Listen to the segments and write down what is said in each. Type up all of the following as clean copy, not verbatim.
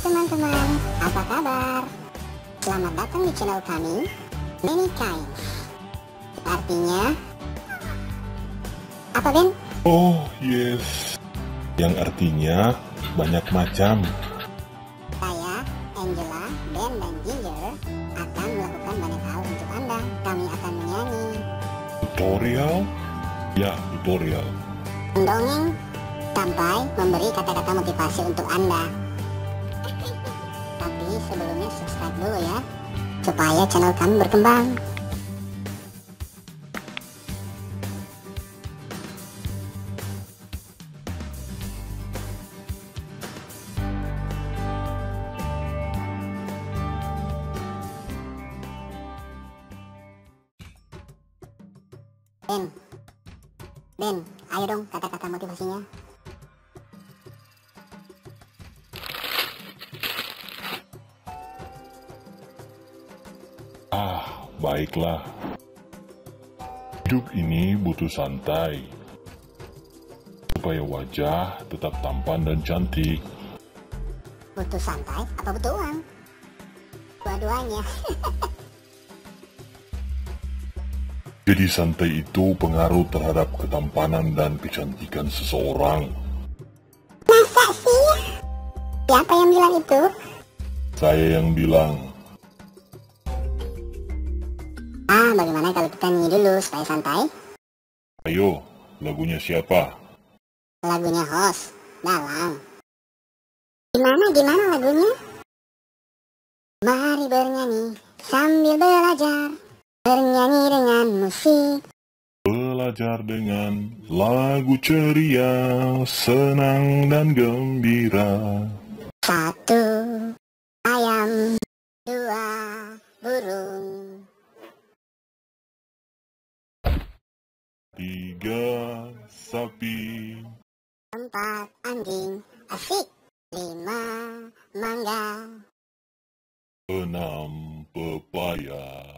teman-teman, apa kabar? Selamat datang di channel kami, Many Kinds. Artinya, apa Ben? Oh yes, yang artinya banyak macam. Saya, Angela, Ben, dan Ginger akan melakukan banyak hal untuk Anda. Kami akan menyanyi, Tutorial? Ya, tutorial. mendongeng, sampai memberi kata-kata motivasi untuk Anda. Tapi sebelumnya subscribe dulu ya, supaya channel kami berkembang. Ben, ayo dong kata-kata motivasinya. Baiklah. Hidup ini butuh santai, supaya wajah tetap tampan dan cantik. Butuh santai apa butuh uang? Dua-duanya. Jadi santai itu pengaruh terhadap ketampanan dan kecantikan seseorang. Masa sih? Siapa yang bilang itu? Saya yang bilang. Bagaimana kalau kita nyanyi dulu supaya santai? Ayo, lagunya siapa? Lagunya Host, Dalang. Gimana lagunya? Mari bernyanyi sambil belajar, bernyanyi dengan musik. Belajar dengan lagu ceria, senang dan gembira. Satu ayam, dua burung, tiga sapi, empat anjing, asik. Lima mangga, enam pepaya,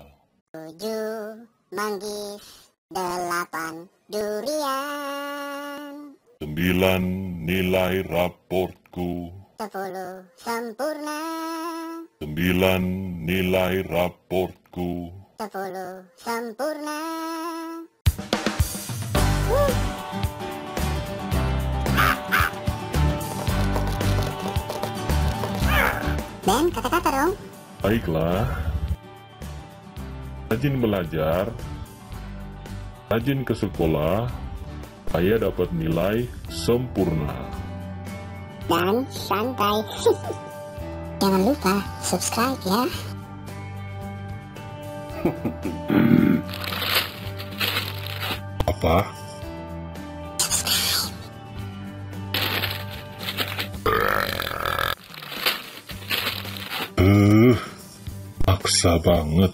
tujuh manggis, delapan durian, 9 nilai raportku, 10 sempurna, 9 nilai raportku. 10 sempurna. Ben, kata-kata dong. Baiklah, rajin belajar, rajin ke sekolah, saya dapat nilai sempurna. Dan santai. Jangan lupa subscribe ya. Apa? Maksa banget.